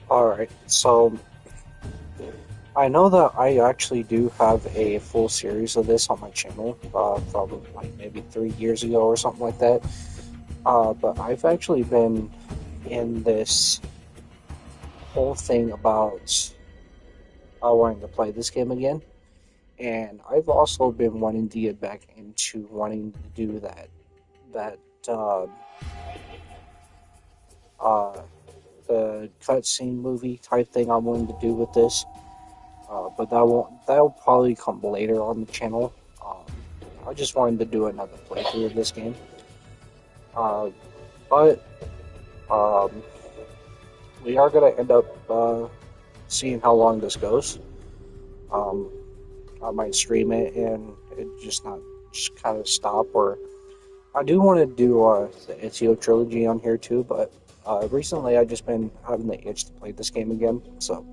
Alright, so I know that I actually do have a full series of this on my channel from like maybe 3 years ago or something like that. But I've actually been in this whole thing about wanting to play this game again, and I've also been wanting to get back into wanting to do that uh, uh, the cutscene movie type thing I'm willing to do with this. But that'll probably come later on the channel. I just wanted to do another playthrough of this game. Uh, but um, we are gonna end up seeing how long this goes. Um, I might stream it and it just kind of stop. Or I do want to do the Ezio trilogy on here too, but recently I just been having the itch to play this game again, so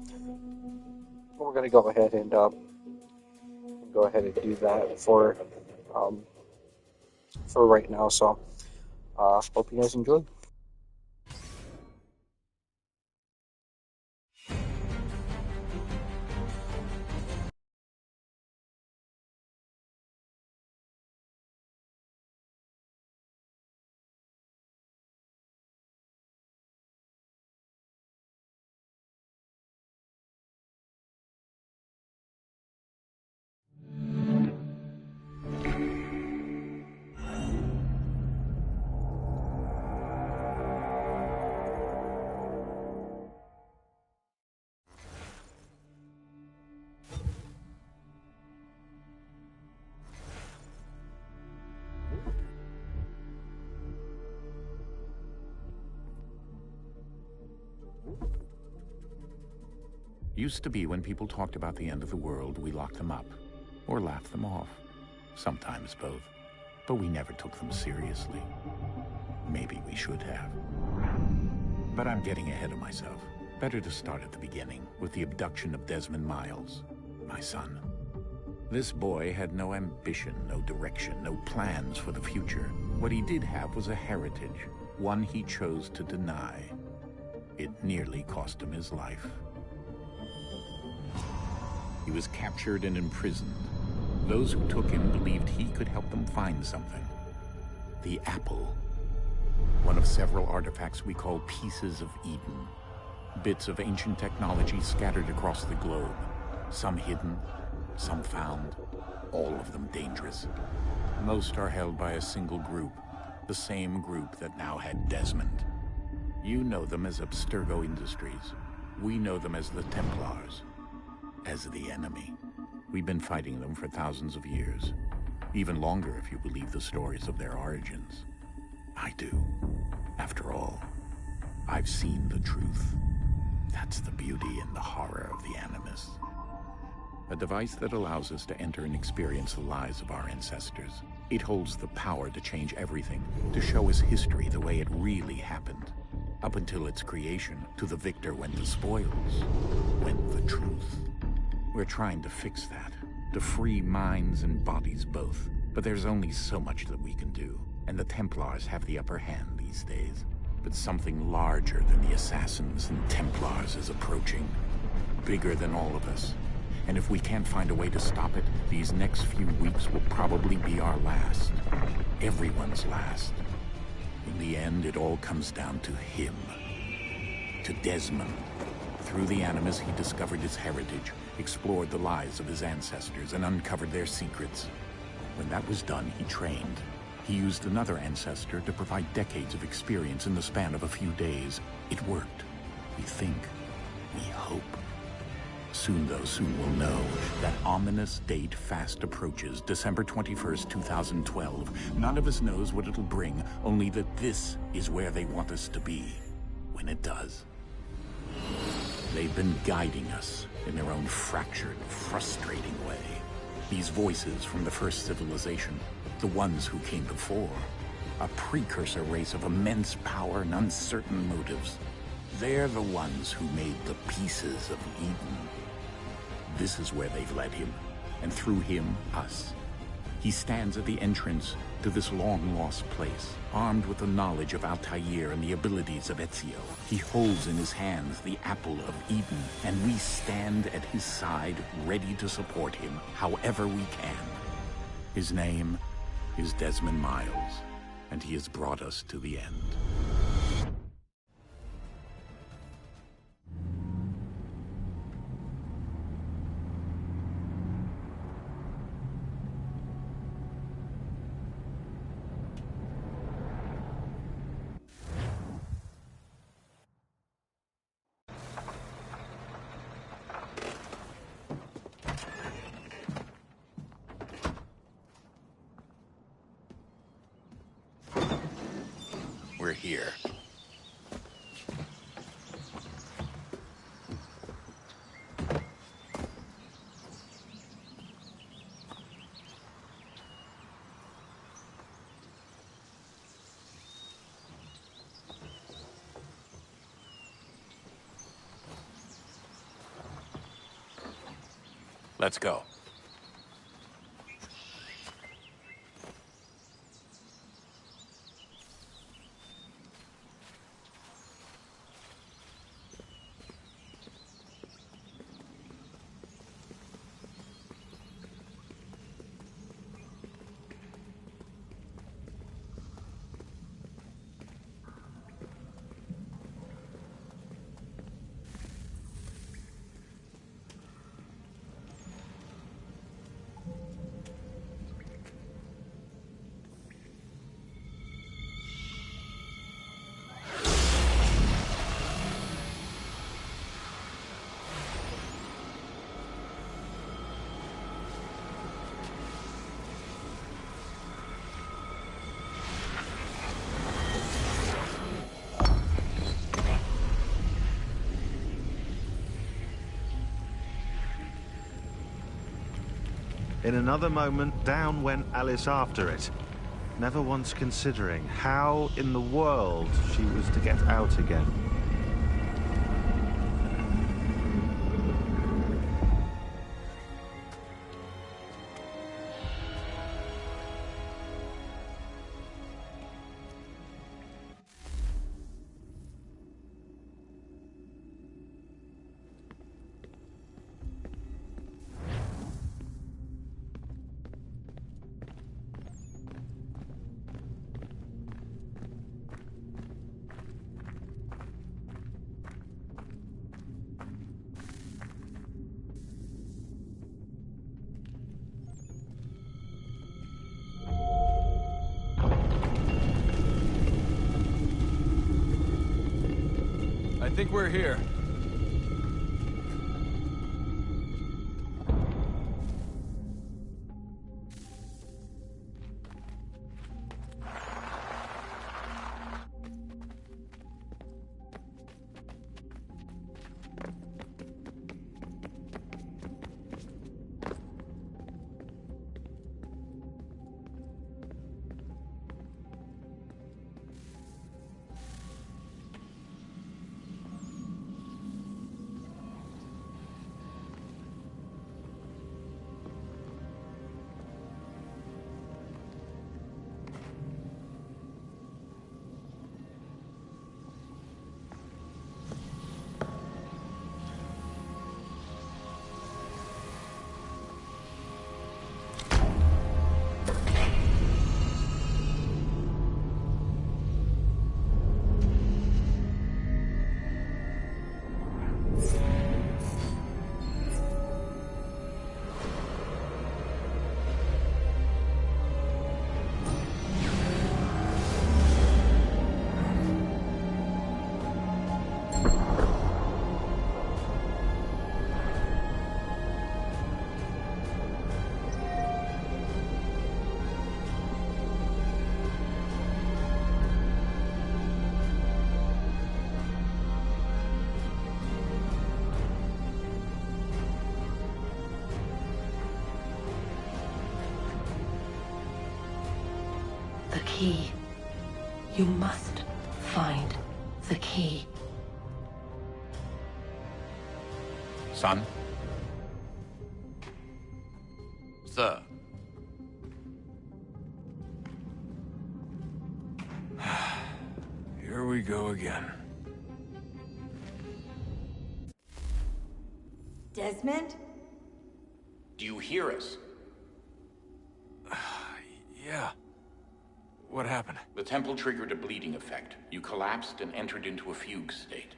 we're gonna go ahead and do that um, for right now. So hope you guys enjoy. Used to be when people talked about the end of the world, we locked them up or laughed them off. Sometimes both. But we never took them seriously. Maybe we should have. But I'm getting ahead of myself. Better to start at the beginning, with the abduction of Desmond Miles, my son. This boy had no ambition, no direction, no plans for the future. What he did have was a heritage, one he chose to deny. It nearly cost him his life. He was captured and imprisoned. Those who took him believed he could help them find something. The apple. One of several artifacts we call Pieces of Eden. Bits of ancient technology scattered across the globe. Some hidden, some found, all of them dangerous. Most are held by a single group, the same group that now had Desmond. You know them as Abstergo Industries. We know them as the Templars. As the enemy. We've been fighting them for thousands of years. Even longer if you believe the stories of their origins. I do. After all, I've seen the truth. That's the beauty and the horror of the Animus. A device that allows us to enter and experience the lives of our ancestors. It holds the power to change everything, to show us history the way it really happened. Up until its creation, to the victor went the spoils, went the truth. We're trying to fix that, to free minds and bodies both. But there's only so much that we can do, and the Templars have the upper hand these days. But something larger than the Assassins and Templars is approaching, bigger than all of us. And if we can't find a way to stop it, these next few weeks will probably be our last. Everyone's last. In the end, it all comes down to him. To Desmond. Through the Animus, he discovered his heritage, explored the lives of his ancestors, and uncovered their secrets. When that was done, he trained. He used another ancestor to provide decades of experience in the span of a few days. It worked. We think. We hope. Soon, though, soon we'll know. That ominous date fast approaches, December 21st, 2012. None of us knows what it'll bring, only that this is where they want us to be. When it does. They've been guiding us in their own fractured, frustrating way. These voices from the first civilization, the ones who came before, a precursor race of immense power and uncertain motives. They're the ones who made the Pieces of Eden. This is where they've led him, and through him, us. He stands at the entrance to this long-lost place, armed with the knowledge of Altair and the abilities of Ezio. He holds in his hands the Apple of Eden, and we stand at his side, ready to support him however we can. His name is Desmond Miles, and he has brought us to the end. We're here. Let's go. In another moment, down went Alice after it, never once considering how in the world she was to get out again. I think we're here. The key. You must find the key. Son? Sir. again. Desmond? Do you hear us? Yeah. What happened? The temple triggered a bleeding effect. You collapsed and entered into a fugue state.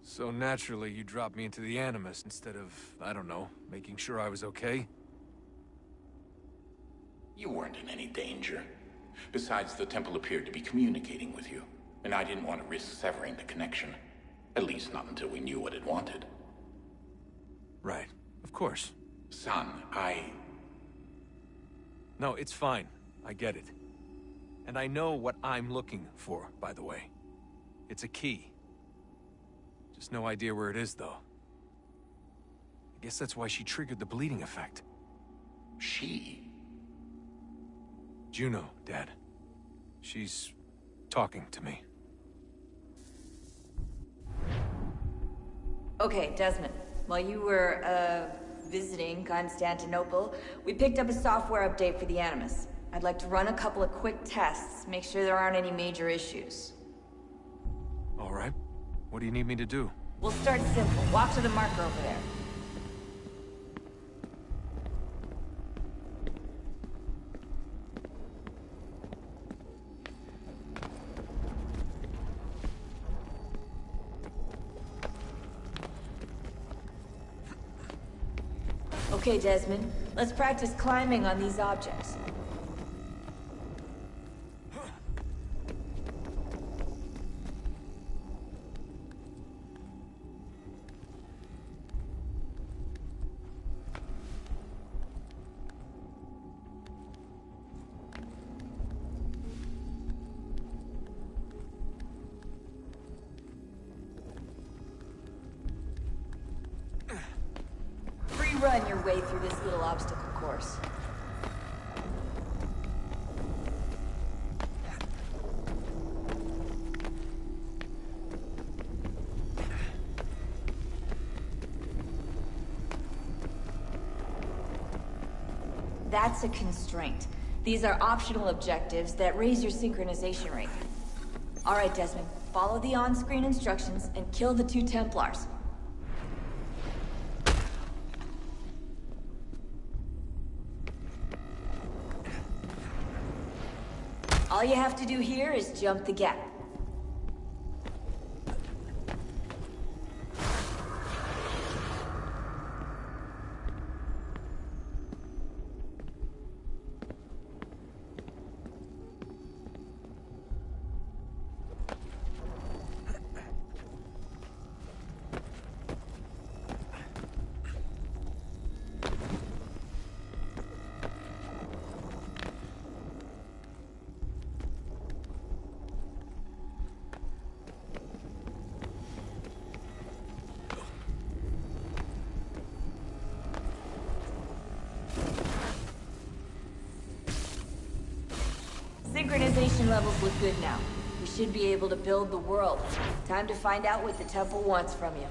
So naturally, you dropped me into the Animus instead of, I don't know, making sure I was okay? You weren't in any danger. Besides, the temple appeared to be communicating with you, and I didn't want to risk severing the connection. At least not until we knew what it wanted. Right. Of course. Son, No, it's fine. I get it. And I know what I'm looking for, by the way. It's a key. Just no idea where it is, though. I guess that's why she triggered the bleeding effect. She? Juno, Dad. She's talking to me. Okay, Desmond. While you were, visiting Constantinople, we picked up a software update for the Animus. I'd like to run a couple of quick tests, make sure there aren't any major issues. All right. What do you need me to do? We'll start simple. Walk to the marker over there. Okay, Desmond. Let's practice climbing on these objects. Run your way through this little obstacle course. That's a constraint. These are optional objectives that raise your synchronization rate. All right, Desmond. Follow the on-screen instructions and kill the 2 Templars. All you have to do here is jump the gap. Synchronization levels look good now. We should be able to build the world. Time to find out what the temple wants from you.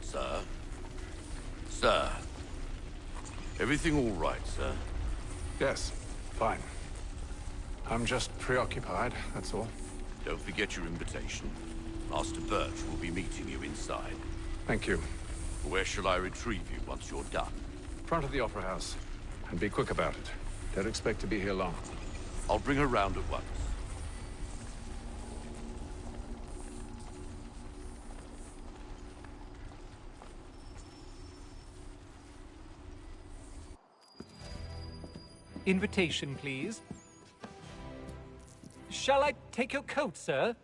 Sir? Sir? Everything all right, sir? Yes, fine. I'm just preoccupied, that's all. Don't forget your invitation. Master Birch will be meeting you inside. Thank you. Where shall I retrieve you once you're done? Front of the Opera House. And be quick about it. Don't expect to be here long. I'll bring her round at once. Invitation, please. Shall I take your coat, sir?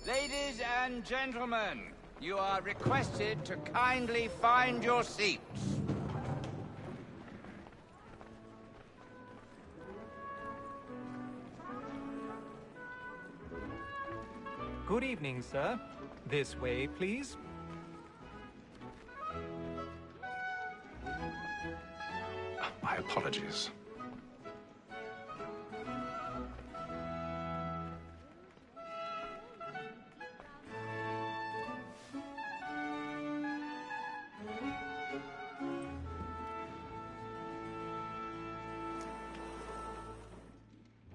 Ladies and gentlemen, you are requested to kindly find your seats. Good evening, sir. This way, please. apologies.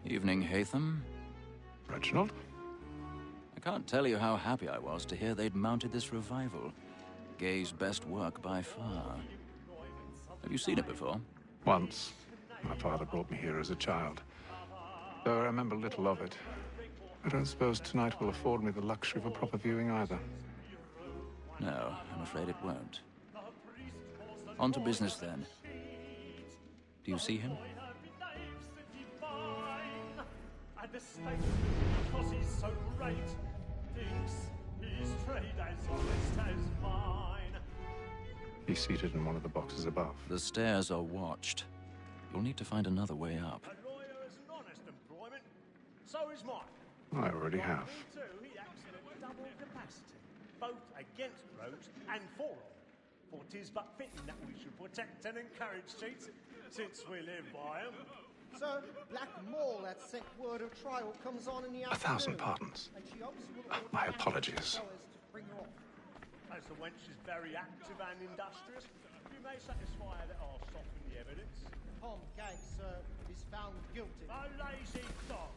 Evening, Haytham. Reginald? I can't tell you how happy I was to hear they'd mounted this revival. Gay's best work by far. Have you seen it before? Once. My father brought me here as a child. Though I remember little of it. I don't suppose tonight will afford me the luxury of a proper viewing either. No, I'm afraid it won't. On to business then. Do you see him? And the state, because he's so great, thinks his trade as honest as mine. He's seated in one of the boxes above. The stairs are watched. You'll need to find another way up. A lawyer is an honest employment, so is mine. I already have. Me too, he acts in a double capacity, both against rogues and for them. For 'tis but fitting that we should protect and encourage cheats, since we live by 'em. Sir, Black Mole, that sent word of trial, comes on in the afternoon. 1,000 pardons. And she hopes you will My apologies. so as to bring her off. As the wench is very active and industrious, you may satisfy that I'll soften the evidence. Tom Gag, sir, is found guilty. A lazy dog.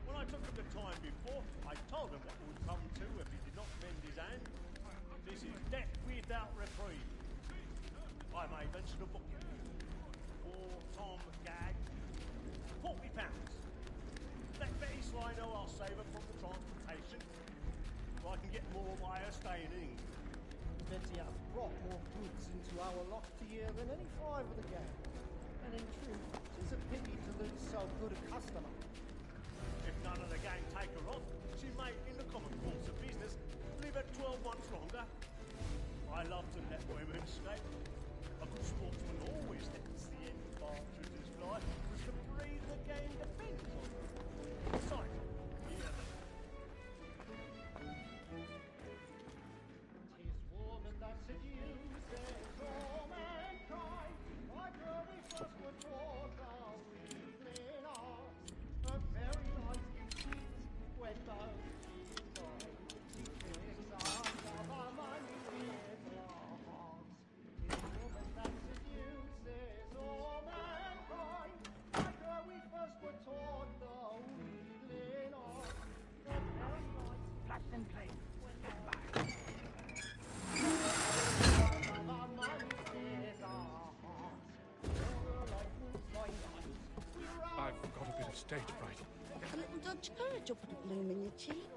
When I took him the time before, I told him what would come to if he did not mend his hand. This is death without reprieve. I may venture to book him. For Tom Gag, £40. Let Betty Sly know I'll save her from the transportation, so I can get more by her staying in England. Betty has brought more goods into our loft here than any five of the gang. And in truth, 'tis a pity to lose so good a customer. If none of the gang take her on, she may, in the common course of business, live her 12 months longer. I love to let women escape. A good sportsman always lets the end of Partridge's life, because the breed of the game depends on it. Besides, yeah, Tis woman that seduces all mankind. Like her we first were taught our evening arts. Her very life conceits when both she died. She takes under our money with her hearts. Tis woman that seduces all mankind. Like her we first were taught the wheedling arts. Her very life flash and play. I've got a bit of stage fright. A little Dodge courage will put a bloom in your cheek.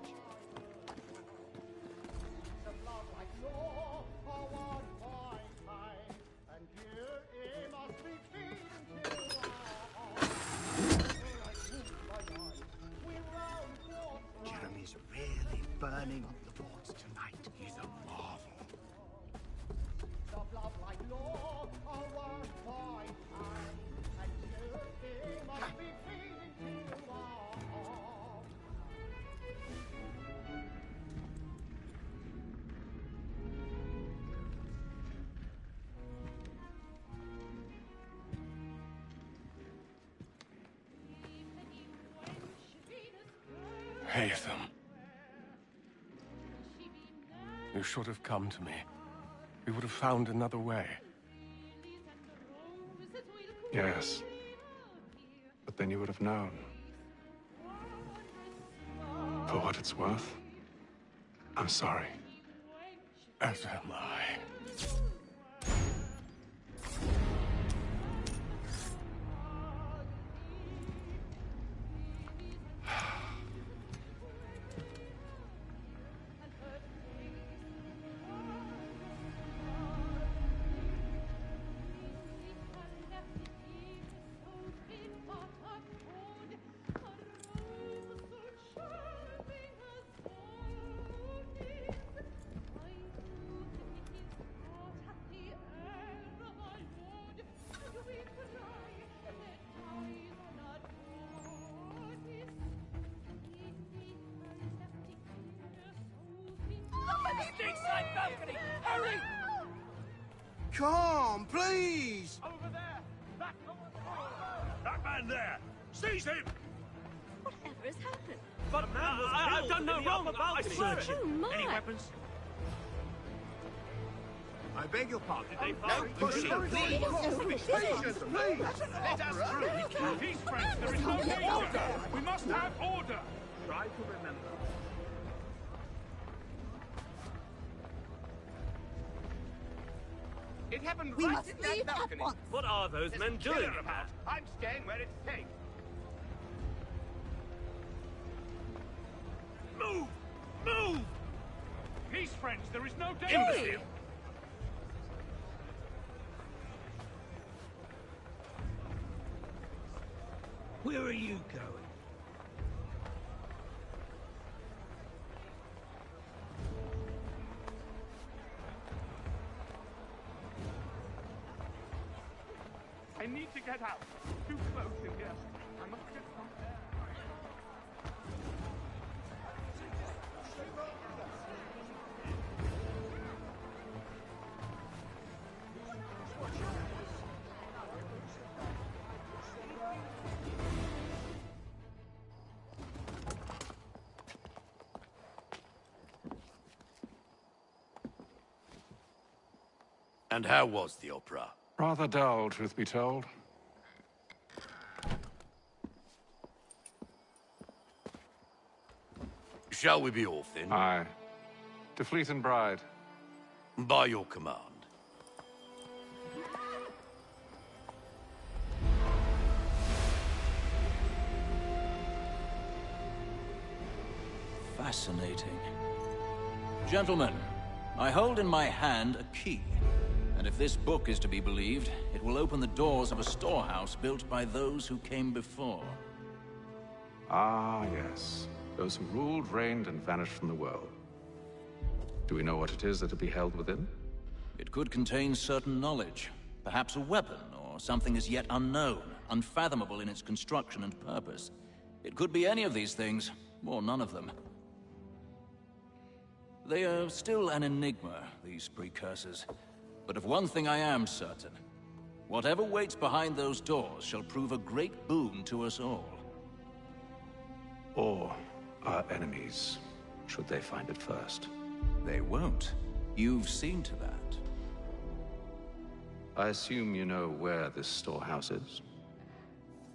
Jeremy's really burning up the boards tonight. He's a marvel. Haytham. You should have come to me. We would have found another way. Yes. But then you would have known. For what it's worth, I'm sorry. As am I. Inside balcony! Hurry! Come, please! Over there! Back over there! man there! Seize him! Whatever has happened? But I've done no wrong. I swear it. Oh, my. Any weapons? I beg your pardon. No pushing, please. Patience, please. Let us through. Peace, friends. There is no danger. We must have order. Try to remember. It happened We right must in that leave at balcony. once. What are those men There's a doing? killer about. I'm staying where it's safe. Move! Move! Peace, friends. There is no danger. Where are you going? I need to get out. Too close in here. I must get some air. And how was the opera? Rather dull, truth be told. Shall we be off then? Aye. To Fleet and Bride. By your command. Fascinating. Gentlemen, I hold in my hand a key. And if this book is to be believed, it will open the doors of a storehouse built by those who came before. Ah, yes. Those who ruled, reigned, and vanished from the world. Do we know what it is that will be held within? It could contain certain knowledge. Perhaps a weapon, or something as yet unknown, unfathomable in its construction and purpose. It could be any of these things, or none of them. They are still an enigma, these precursors. But of one thing I am certain. Whatever waits behind those doors shall prove a great boon to us all. Or our enemies, should they find it first. They won't. You've seen to that. I assume you know where this storehouse is?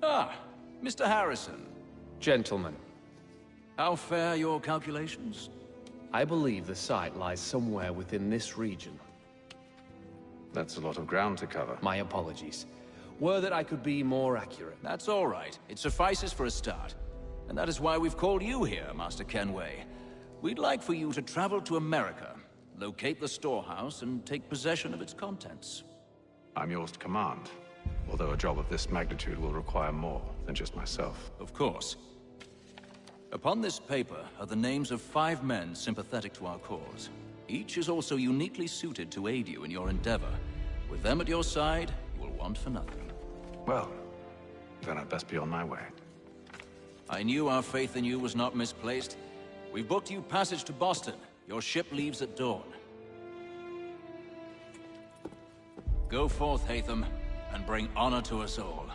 Ah, Mr. Harrison. Gentlemen, How fare your calculations? I believe the site lies somewhere within this region. That's a lot of ground to cover. My apologies. Were that I could be more accurate. That's all right. It suffices for a start. And that is why we've called you here, Master Kenway. We'd like for you to travel to America, locate the storehouse, and take possession of its contents. I'm yours to command, although a job of this magnitude will require more than just myself. Of course. Upon this paper are the names of 5 men sympathetic to our cause. Each is also uniquely suited to aid you in your endeavor. With them at your side, you will want for nothing. Well, then I'd best be on my way. I knew our faith in you was not misplaced. We've booked you passage to Boston. Your ship leaves at dawn. Go forth, Hatham, and bring honor to us all.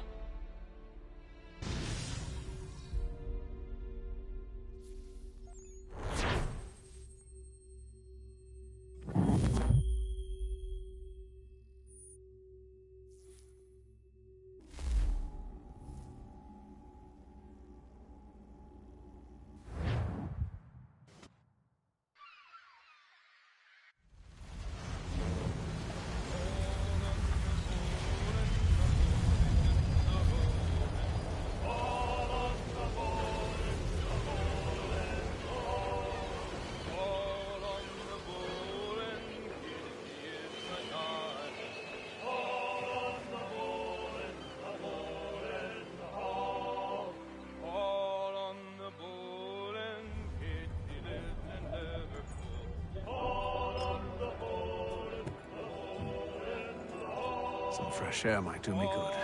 Some fresh air might do me good.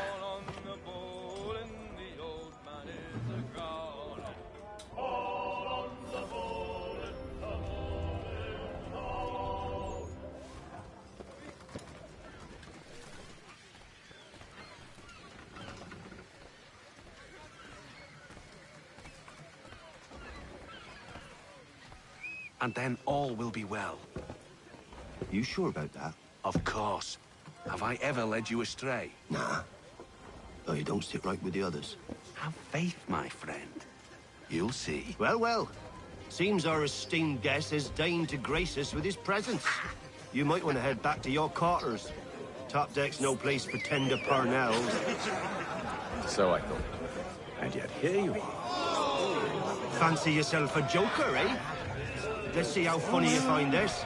and then all will be well. You sure about that? Of course. Have I ever led you astray? Nah. Oh, you don't sit right with the others. Have faith, my friend. You'll see. Well, well. Seems our esteemed guest has deigned to grace us with his presence. You might want to head back to your quarters. Top deck's no place for tender Parnells. So I thought. And yet here you are. Fancy yourself a joker, eh? Let's see how funny you find this.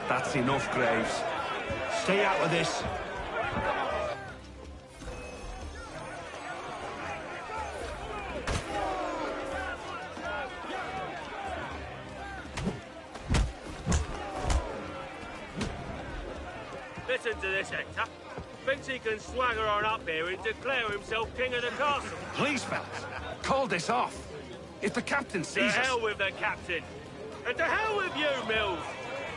That's enough, Graves. Stay out of this. Listen to this, Hector. Thinks he can swagger on up here and declare himself king of the castle. Please, fellas, call this off. If the captain To sees us... hell with the captain. And to hell with you, Mills.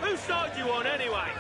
Whose side you on, anyway?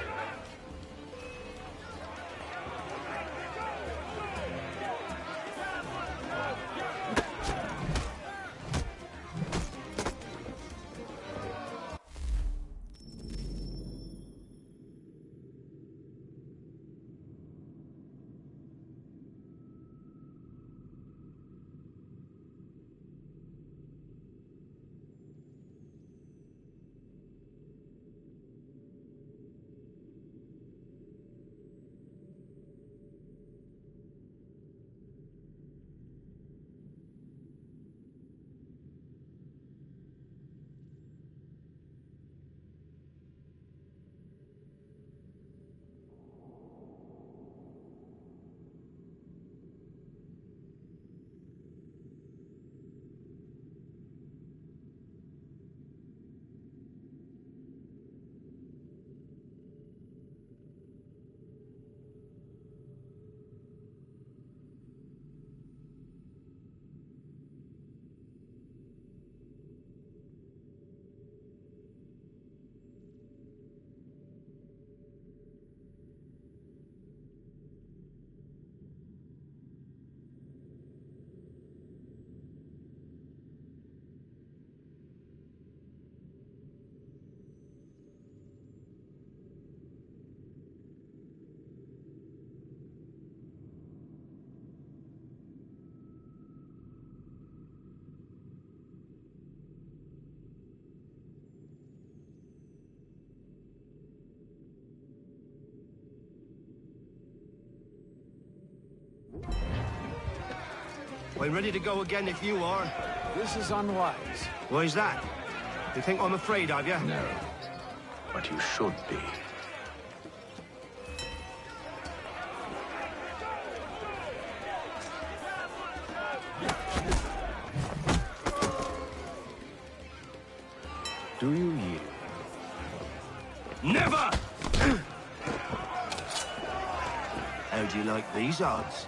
I'm ready to go again if you are. This is unwise. Why's that? You think I'm afraid of you? No. But you should be. Do you yield? Never! How do you like these odds?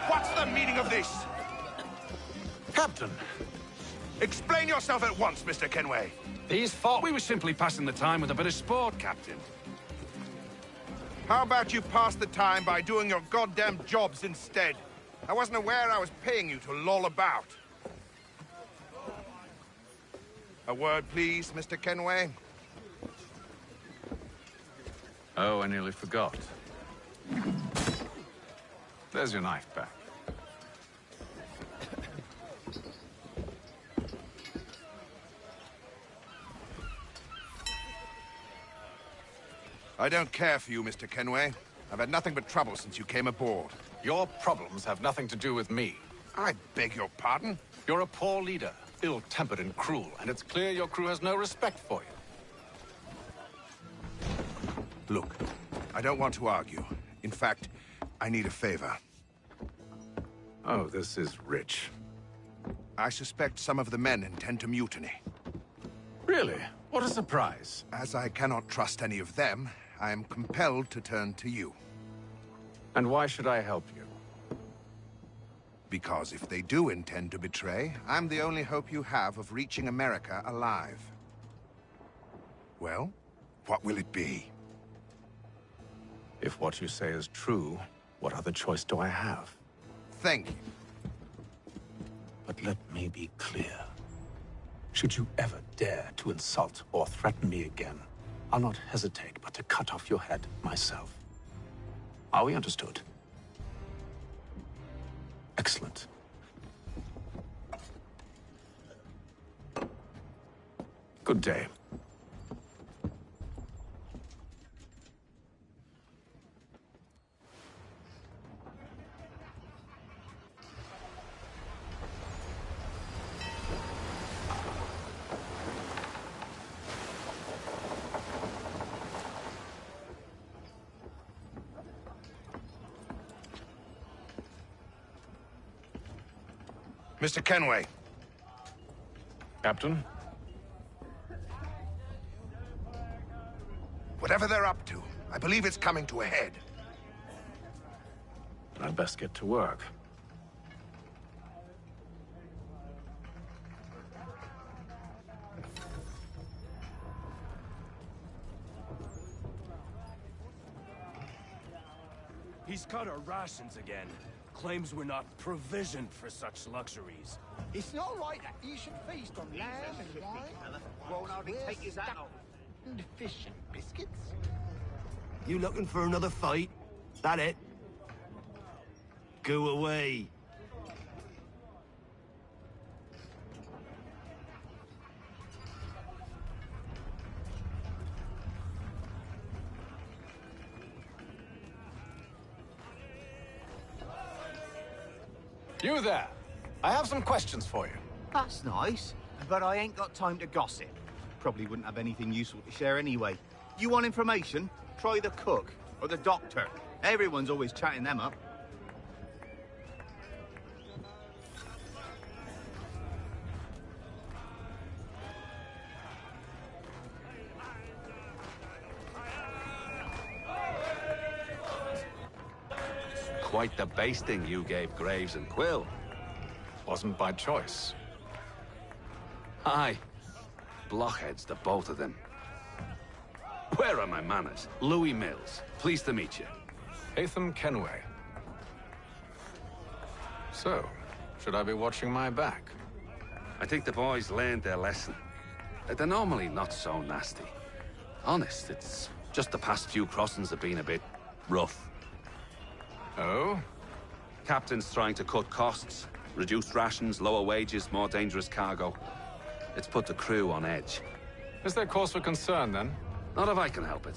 What's the meaning of this? Captain! Explain yourself at once, Mr. Kenway. These fought. We were simply passing the time with a bit of sport, Captain. How about you pass the time by doing your goddamn jobs instead? I wasn't aware I was paying you to loll about. A word, please, Mr. Kenway. Oh, I nearly forgot. There's your knife back. I don't care for you, Mr. Kenway. I've had nothing but trouble since you came aboard. Your problems have nothing to do with me. I beg your pardon? You're a poor leader, ill-tempered and cruel, and it's clear your crew has no respect for you. Look, I don't want to argue. In fact, I need a favor. Oh, this is rich. I suspect some of the men intend to mutiny. Really? What a surprise. As I cannot trust any of them, I am compelled to turn to you. And why should I help you? Because if they do intend to betray, I'm the only hope you have of reaching America alive. Well, what will it be? If what you say is true, what other choice do I have? Thank you. But let me be clear. Should you ever dare to insult or threaten me again, I'll not hesitate but to cut off your head myself. Are we understood? Excellent. Good day. Mr. Kenway. Captain? Whatever they're up to, I believe it's coming to a head. I'd best get to work. He's cut our rations again. Claims we're not provisioned for such luxuries. It's not right that you should feast on lamb and wine. Won't hardly take his hat off. And fish and biscuits. You looking for another fight? That it? Go away. You there. I have some questions for you. That's nice, but I ain't got time to gossip. Probably wouldn't have anything useful to share anyway. You want information? Try the cook or the doctor. Everyone's always chatting them up. Quite the basting you gave Graves and Quill. Wasn't by choice. Aye. Blockheads, the both of them. Where are my manners? Louis Mills. Pleased to meet you. Haytham Kenway. So, should I be watching my back? I think the boys learned their lesson. They're normally not so nasty. Honest, it's just the past few crossings have been a bit rough. Oh? Captain's trying to cut costs. Reduced rations, lower wages, more dangerous cargo. It's put the crew on edge. Is there cause for concern, then? Not if I can help it.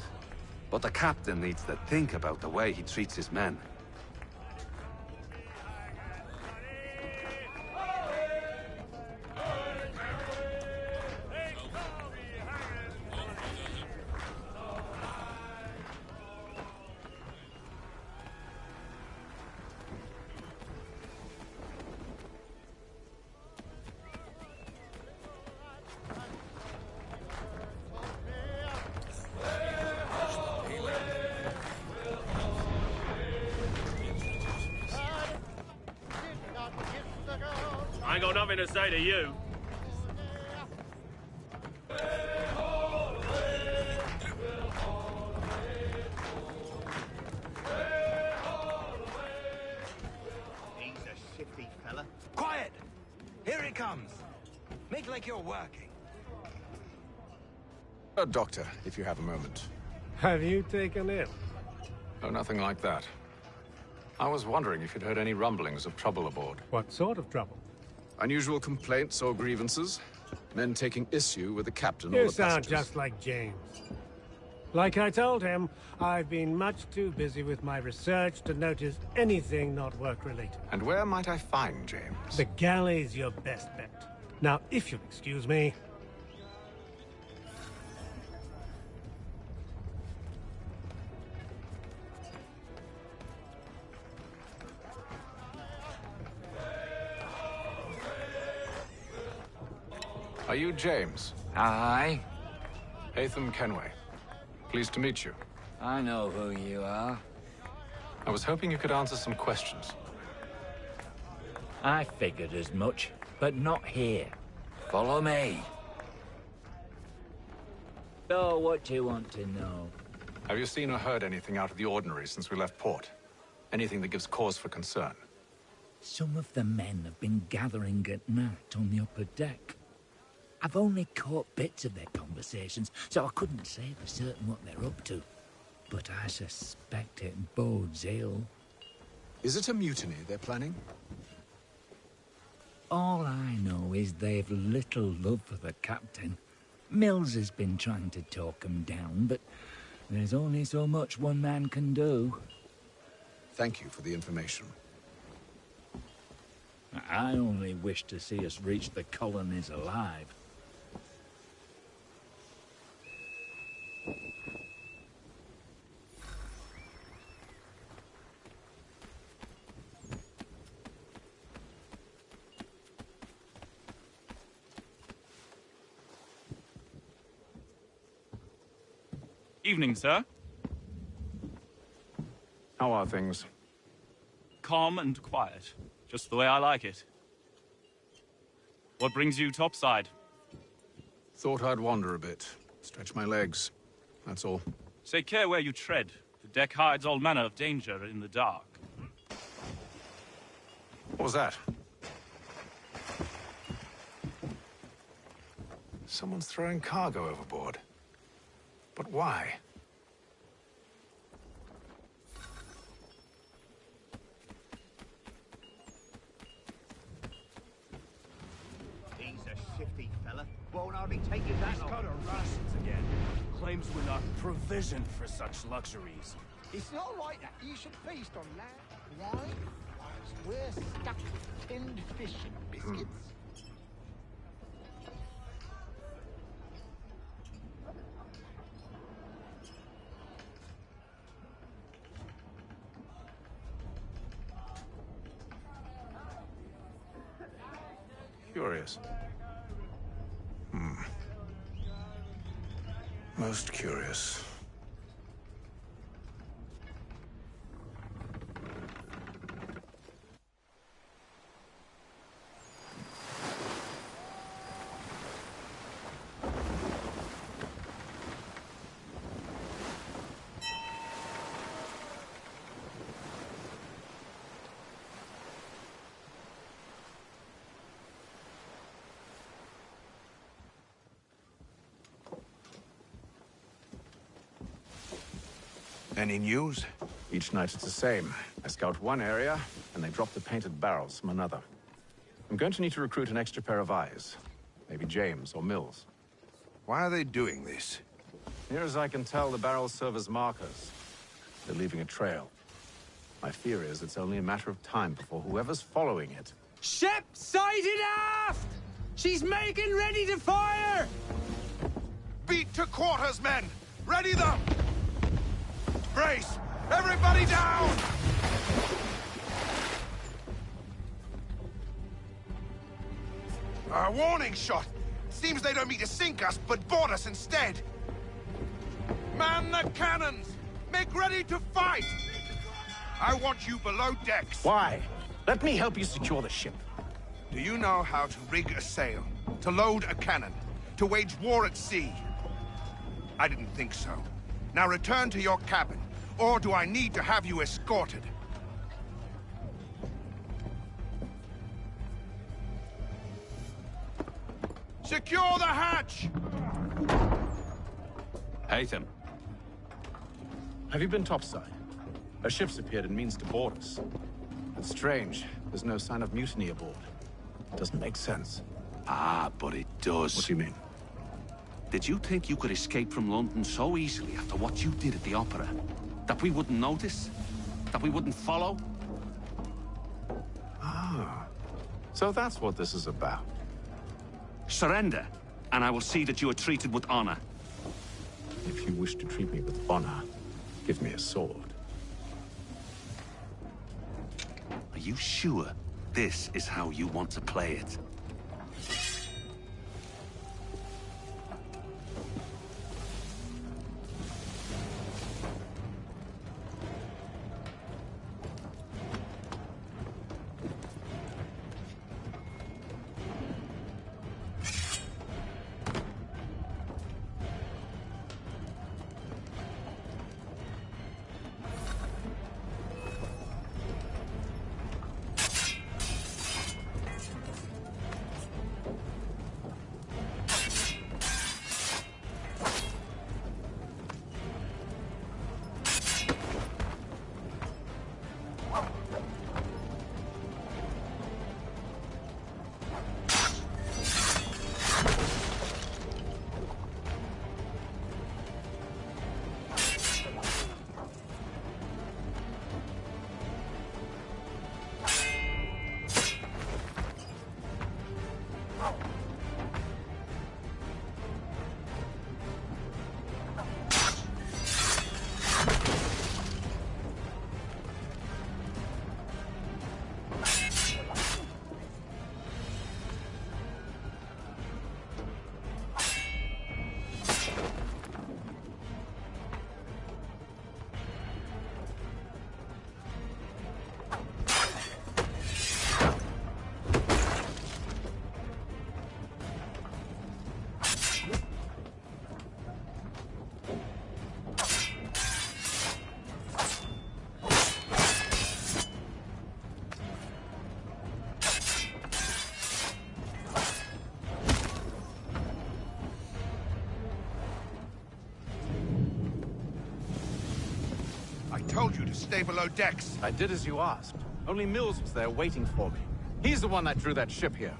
But the captain needs to think about the way he treats his men. I ain't got nothing to say to you. He's a shifty fella. Quiet! Here he comes. Make like you're working. Doctor, if you have a moment. Have you taken ill? Oh, nothing like that. I was wondering if you'd heard any rumblings of trouble aboard. What sort of trouble? Unusual complaints or grievances? Men taking issue with the captain or You the sound passengers? just like James. Like I told him, I've been much too busy with my research to notice anything not work-related. And where might I find James? The galley's your best bet. Now, if you'll excuse me... Are you James? Aye. Haytham Kenway. Pleased to meet you. I know who you are. I was hoping you could answer some questions. I figured as much, but not here. Follow me. So, what do you want to know? Have you seen or heard anything out of the ordinary since we left port? Anything that gives cause for concern? Some of the men have been gathering at night on the upper deck. I've only caught bits of their conversations, so I couldn't say for certain what they're up to. But I suspect it bodes ill. Is it a mutiny they're planning? All I know is they've little love for the captain. Mills has been trying to talk him down, but there's only so much one man can do. Thank you for the information. I only wish to see us reach the colonies alive. Evening, sir. How are things? Calm and quiet. Just the way I like it. What brings you topside? Thought I'd wander a bit. Stretch my legs. That's all. Take care where you tread. The deck hides all manner of danger in the dark. What was that? Someone's throwing cargo overboard. But why? He's a shifty fella. Won't hardly take you that He's long. cut our rations again. Claims we're not provisioned for such luxuries. It's not right that you should feast on land, wine, whilst we're stuck with tinned fish and biscuits. Curious. Most curious. Any news? Each night it's the same. I scout one area, and they drop the painted barrels from another. I'm going to need to recruit an extra pair of eyes. Maybe James or Mills. Why are they doing this? Near as I can tell, the barrels serve as markers. They're leaving a trail. My fear is it's only a matter of time before whoever's following it... Ship sighted aft! She's making ready to fire! Beat to quarters, men! Ready them! Brace! Everybody down! A warning shot! Seems they don't mean to sink us, but board us instead! Man the cannons! Make ready to fight! I want you below decks! Why? Let me help you secure the ship. Do you know how to rig a sail? To load a cannon? To wage war at sea? I didn't think so. Now return to your cabin, or do I need to have you escorted? Secure the hatch! Haytham. Have you been topside? A ship's appeared and means to board us. It's strange. There's no sign of mutiny aboard. Doesn't make sense. Ah, but it does. What do you mean? Did you think you could escape from London so easily after what you did at the Opera? That we wouldn't notice? That we wouldn't follow? Ah. So that's what this is about. Surrender, and I will see that you are treated with honor. If you wish to treat me with honor, give me a sword. Are you sure this is how you want to play it? told you to stay below decks. I did as you asked. Only Mills was there waiting for me. He's the one that drew that ship here.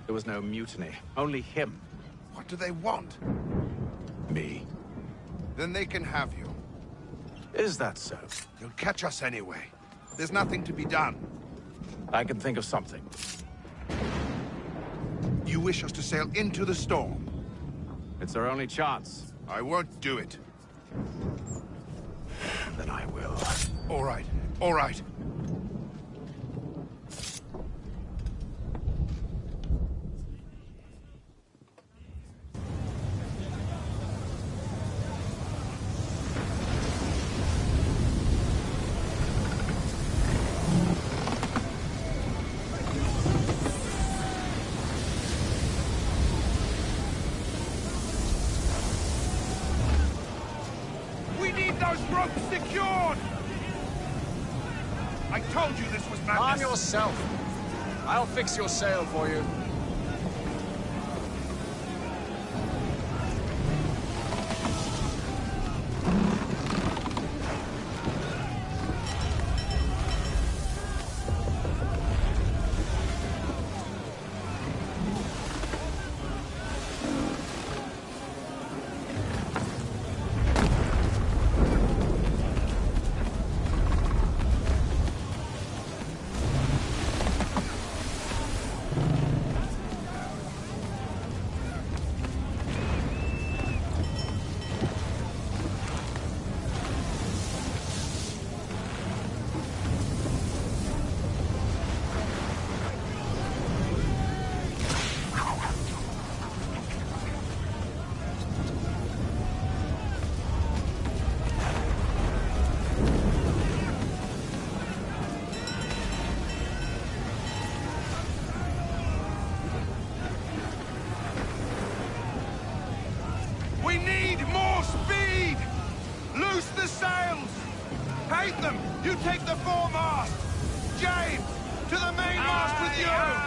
There was no mutiny, only him. What do they want? Me. Then they can have you. Is that so? You'll catch us anyway. There's nothing to be done. I can think of something. You wish us to sail into the storm? It's our only chance. I won't do it. Then I will. All right, all right. Calm yourself. I'll fix your sail for you. We need more speed! Loose the sails! Hate them! You take the foremast! James! To the mainmast with you!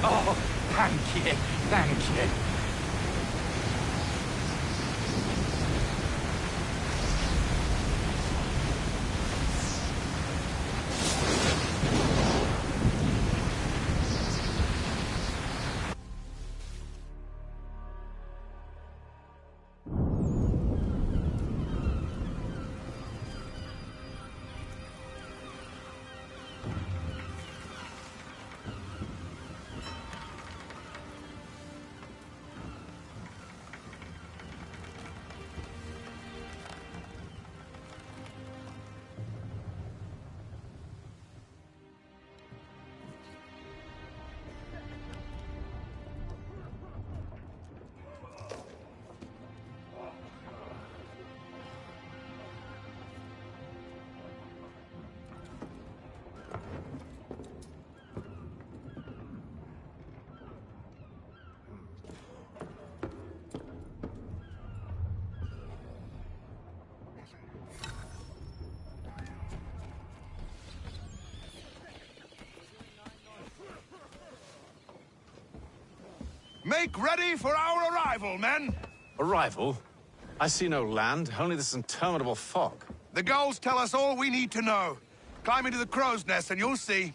Oh, thank you, thank you. Make ready for our arrival, men! Arrival? I see no land, only this interminable fog. The gulls tell us all we need to know. Climb into the crow's nest and you'll see.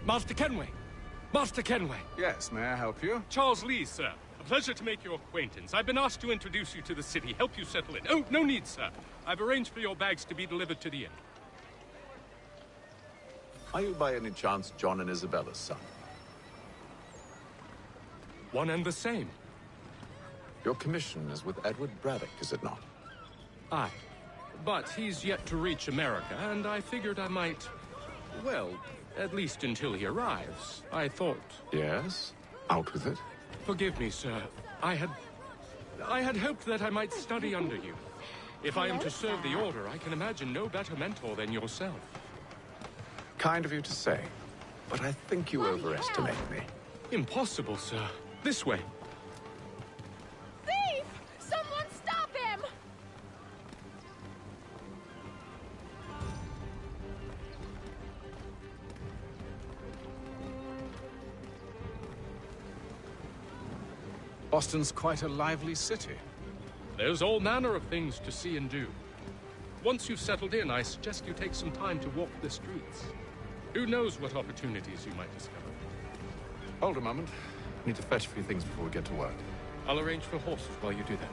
Master Kenway! Master Kenway! Yes, may I help you? Charles Lee, sir. A pleasure to make your acquaintance. I've been asked to introduce you to the city, help you settle in. Oh, no need, sir. I've arranged for your bags to be delivered to the inn. Are you by any chance John and Isabella's son? One and the same. Your commission is with Edward Braddock, is it not? Aye. But he's yet to reach America, and I figured I might... well, at least until he arrives. I thought... Yes? Out with it. Forgive me, sir. I had hoped that I might study under you. If I am to serve the Order, I can imagine no better mentor than yourself. Kind of you to say, but I think you overestimate me. Impossible, sir. This way. Thief! Someone stop him! Boston's quite a lively city. There's all manner of things to see and do. Once you've settled in, I suggest you take some time to walk the streets. Who knows what opportunities you might discover. Hold a moment. I need to fetch a few things before we get to work. I'll arrange for horses while you do that.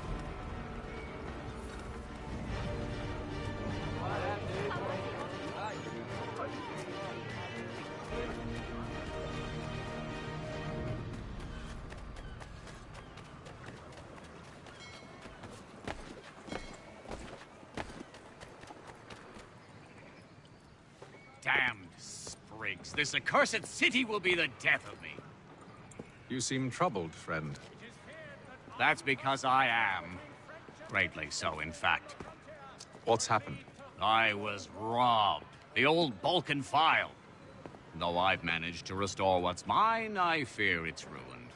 Damned sprigs. This accursed city will be the death of me. You seem troubled, friend. That's because I am. Greatly so, in fact. What's happened? I was robbed. The old Balkan file. Though I've managed to restore what's mine, I fear it's ruined.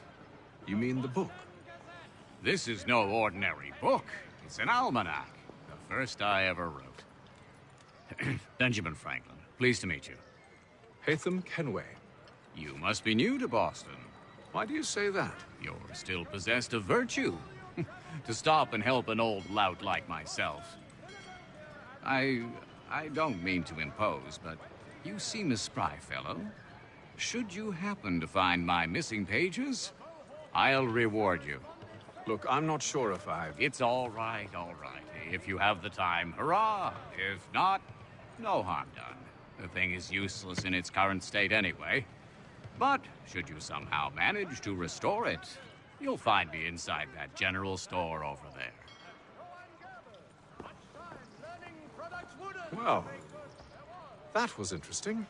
You mean the book? This is no ordinary book. It's an almanac. The first I ever wrote. Benjamin Franklin, pleased to meet you. Haytham Kenway. You must be new to Boston. Why do you say that? You're still possessed of virtue. To stop and help an old lout like myself. I don't mean to impose, but you seem a spry fellow. Should you happen to find my missing pages, I'll reward you. Look, I'm not sure if I've... It's all right, all right. If you have the time, hurrah! If not, no harm done. The thing is useless in its current state anyway. But should you somehow manage to restore it, you'll find me inside that general store over there. Well, that was interesting.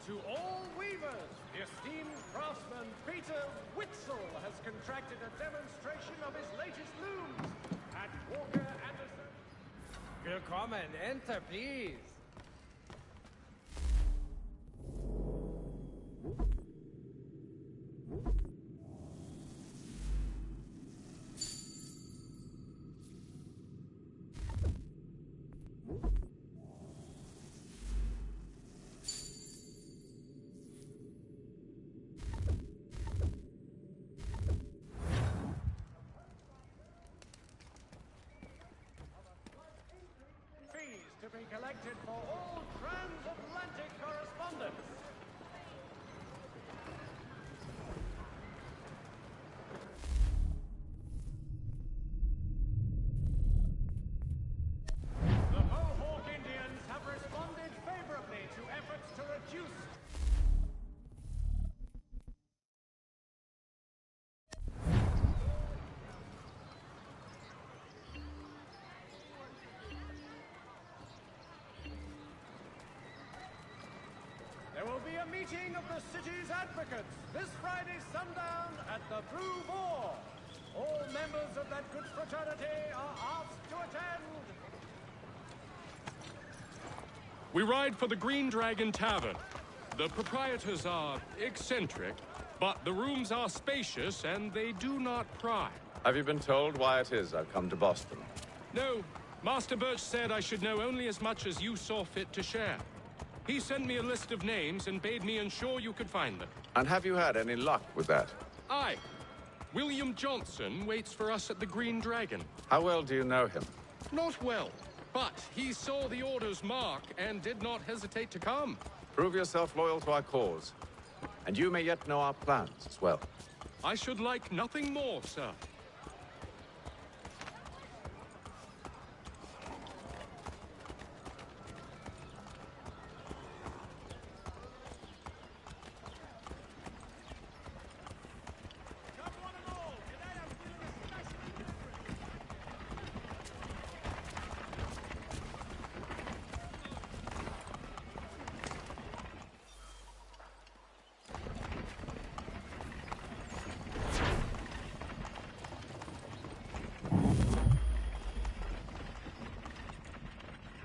To all weavers, the esteemed craftsman Peter Witzel has contracted a demonstration of his latest looms at Walker Come and enter, please. Fees to be collected for all transatlantic correspondence. The Mohawk Indians have responded favorably to efforts to reduce There will be a meeting of the city's advocates this Friday sundown at the Blue Boar. All members of that good fraternity are asked to attend. We ride for the Green Dragon Tavern. The proprietors are eccentric, but the rooms are spacious and they do not pry. Have you been told why it is I've come to Boston? No, Master Birch said I should know only as much as you saw fit to share. He sent me a list of names and bade me ensure you could find them. And have you had any luck with that? Aye. William Johnson waits for us at the Green Dragon. How well do you know him? Not well, but he saw the order's mark and did not hesitate to come. Prove yourself loyal to our cause. And you may yet know our plans as well. I should like nothing more, sir.